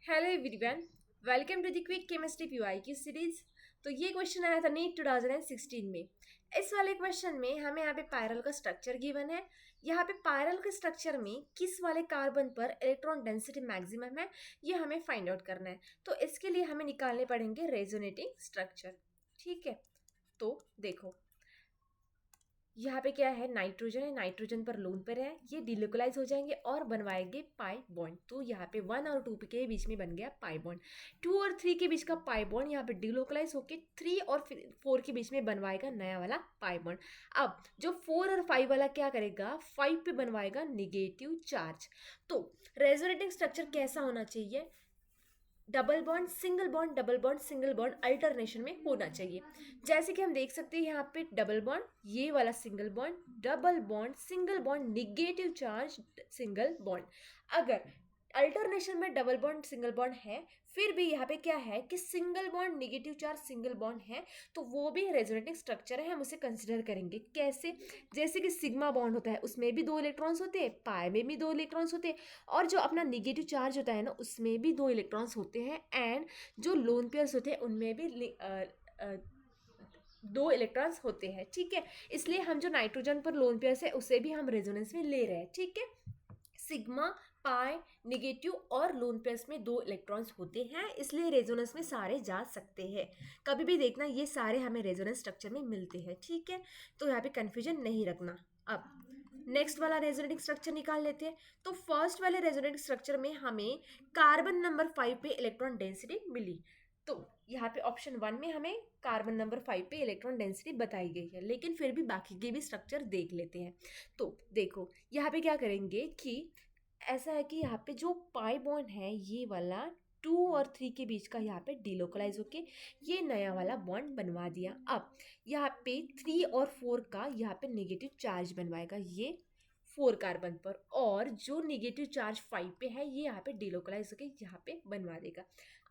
Hello everyone, welcome to the quick chemistry PYQ series. तो ये question आया था नीट 2016 में। इस वाले क्वेश्चन में हमें यहाँ पे पायरल का स्ट्रक्चर गिवन है। यहाँ पे पायरल के स्ट्रक्चर में किस वाले कार्बन पर इलेक्ट्रॉन डेंसिटी मैक्सिमम है, ये हमें फाइंड आउट करना है। तो इसके लिए हमें निकालने पड़ेंगे रेजोनेटिंग स्ट्रक्चर। ठीक है, तो देखो यहाँ पे क्या है, नाइट्रोजन है, नाइट्रोजन पर लोन पर है, ये डिलोकलाइज हो जाएंगे और बनवाएंगे पाई बॉन्ड। तो यहाँ पे 1 और 2 के बीच में बन गया पाई बॉन्ड। 2 और 3 के बीच का पाई बॉन्ड यहाँ पे डिलोकलाइज होके 3 और 4 के बीच में बनवाएगा नया वाला पाई बॉन्ड। अब जो 4 और 5 वाला क्या करेगा, 5 पे बनवाएगा निगेटिव चार्ज। तो रेजोनेटिंग स्ट्रक्चर कैसा होना चाहिए, double bond single bond double bond single bond alternation में होना चाहिए। जैसे कि हम देख सकते हैं यहाँ पे डबल बॉन्ड, ये वाला single bond, double bond single bond negative charge single bond. अगर अल्टरनेशन में डबल बॉन्ड सिंगल बॉन्ड है, फिर भी यहाँ पे क्या है कि single bond negative charge single bond है, तो वो भी रेजोनेटिंग स्ट्रक्चर है, हम उसे कंसिडर करेंगे। कैसे, जैसे कि सिग्मा बॉन्ड होता है, उसमें भी 2 इलेक्ट्रॉन्स होते हैं, पाई में भी 2 इलेक्ट्रॉन्स होते हैं, और जो अपना निगेटिव चार्ज होता है ना, उसमें भी 2 इलेक्ट्रॉन्स होते हैं, एंड जो लोन पेयर्स होते हैं उनमें भी 2 इलेक्ट्रॉन्स होते हैं। ठीक है, इसलिए हम जो नाइट्रोजन पर लोन पेयर्स है उसे भी हम रेजोनेंस में ले रहे हैं। ठीक है, सिग्मा पाई निगेटिव और लोन पेयर्स में 2 इलेक्ट्रॉन्स होते हैं, इसलिए रेजोनेंस में सारे जा सकते हैं। कभी भी देखना ये सारे हमें रेजोनेंस स्ट्रक्चर में मिलते हैं। ठीक है, तो यहाँ पे कंफ्यूजन नहीं रखना। अब नेक्स्ट वाला रेजोनेटिंग स्ट्रक्चर निकाल लेते हैं। तो फर्स्ट वाले रेजोनेटिंग स्ट्रक्चर में हमें कार्बन नंबर 5 पे इलेक्ट्रॉन डेंसिटी मिली। तो यहाँ पे ऑप्शन 1 में हमें कार्बन नंबर 5 पे इलेक्ट्रॉन डेंसिटी बताई गई है, लेकिन फिर भी बाकी के भी स्ट्रक्चर देख लेते हैं। तो देखो यहाँ पे क्या करेंगे कि ऐसा है कि यहाँ पे जो पाई बॉन्ड है ये वाला 2 और 3 के बीच का यहाँ पे डिलोकलाइज होके ये नया वाला बॉन्ड बनवा दिया। अब यहाँ पे 3 और 4 का यहाँ पे नेगेटिव चार्ज बनवाएगा ये 4 कार्बन पर, और जो नेगेटिव चार्ज 5 पे है ये यहाँ पे डिलोकलाइज होके यहाँ पे बनवा देगा।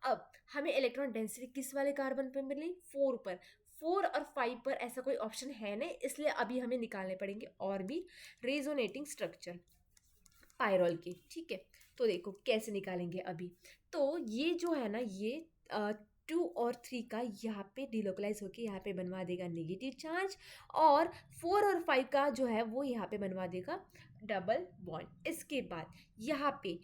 अब हमें इलेक्ट्रॉन डेंसिटी किस वाले कार्बन पर मिली, 4 पर। 4 और 5 पर ऐसा कोई ऑप्शन है नहीं, इसलिए अभी हमें निकालने पड़ेंगे और भी रेजोनेटिंग स्ट्रक्चर पायरोल के। ठीक है, तो देखो कैसे निकालेंगे अभी। तो ये जो है ना, ये 2 और 3 का यहाँ पे डिलोकलाइज होके यहाँ पे बनवा देगा नेगेटिव चार्ज, और 4 और 5 का जो है वो यहाँ पे बनवा देगा डबल बॉन्ड। इसके बाद यहाँ पे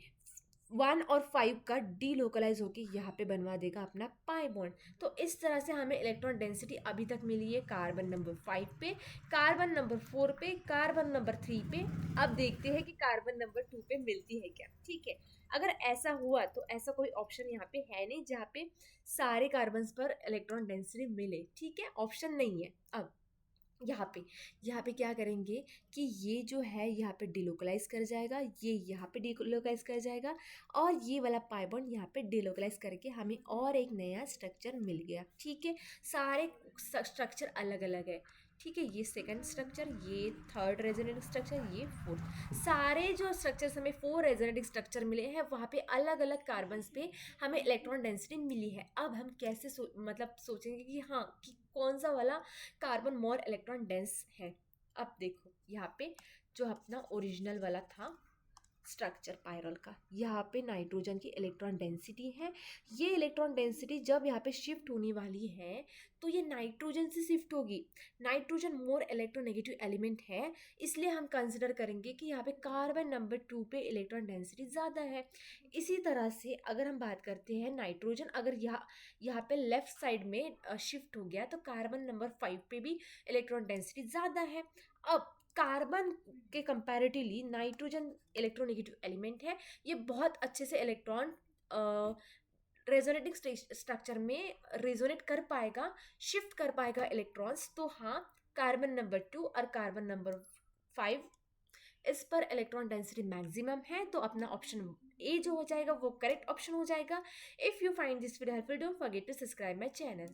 1 और 5 का डीलोकलाइज होके यहाँ पे बनवा देगा अपना पाई बॉन्ड। तो इस तरह से हमें इलेक्ट्रॉन डेंसिटी अभी तक मिली है कार्बन नंबर 5 पे, कार्बन नंबर 4 पे, कार्बन नंबर 3 पे। अब देखते हैं कि कार्बन नंबर 2 पे मिलती है क्या। ठीक है, अगर ऐसा हुआ तो ऐसा कोई ऑप्शन यहाँ पे है नहीं जहाँ पे सारे कार्बन पर इलेक्ट्रॉन डेंसिटी मिले। ठीक है, ऑप्शन नहीं है। अब यहाँ पे क्या करेंगे कि ये जो है यहाँ पे डिलोकलाइज कर जाएगा, ये यहाँ पे डिलोकलाइज कर जाएगा, और ये वाला पाई बॉन्ड यहाँ पे डिलोकलाइज करके हमें और एक नया स्ट्रक्चर मिल गया। ठीक है, सारे स्ट्रक्चर अलग अलग है। ठीक है, ये सेकंड स्ट्रक्चर, ये थर्ड रेजोनेटिंग स्ट्रक्चर, ये फोर्थ, सारे जो स्ट्रक्चर्स हमें 4 रेजोनेटिंग स्ट्रक्चर मिले हैं वहाँ पे अलग अलग कार्बन्स पे हमें इलेक्ट्रॉन डेंसिटी मिली है। अब हम कैसे मतलब सोचेंगे कि हाँ कि कौन सा वाला कार्बन मोर इलेक्ट्रॉन डेंस है। अब देखो यहाँ पे जो अपना ओरिजिनल वाला था स्ट्रक्चर पायरल का, यहाँ पे नाइट्रोजन की इलेक्ट्रॉन डेंसिटी है। ये इलेक्ट्रॉन डेंसिटी जब यहाँ पे शिफ्ट होने वाली है तो ये नाइट्रोजन से शिफ्ट होगी। नाइट्रोजन मोर इलेक्ट्रोनेगेटिव एलिमेंट है, इसलिए हम कंसिडर करेंगे कि यहाँ पे कार्बन नंबर 2 पे इलेक्ट्रॉन डेंसिटी ज़्यादा है। इसी तरह से अगर हम बात करते हैं नाइट्रोजन, अगर यहाँ पे लेफ्ट साइड में शिफ्ट हो गया तो कार्बन नंबर 5 पे भी इलेक्ट्रॉन डेंसिटी ज़्यादा है। अब कार्बन के कंपैरेटिवली नाइट्रोजन इलेक्ट्रोनेगेटिव एलिमेंट है, ये बहुत अच्छे से इलेक्ट्रॉन रेजोनेटिंग स्ट्रक्चर में रेजोनेट कर पाएगा, शिफ्ट कर पाएगा इलेक्ट्रॉन्स। तो हाँ, कार्बन नंबर 2 और कार्बन नंबर 5 इस पर इलेक्ट्रॉन डेंसिटी मैक्सिमम है, तो अपना ऑप्शन ए जो हो जाएगा वो करेक्ट ऑप्शन हो जाएगा। If you find this video helpful, don't forget to subscribe my channel.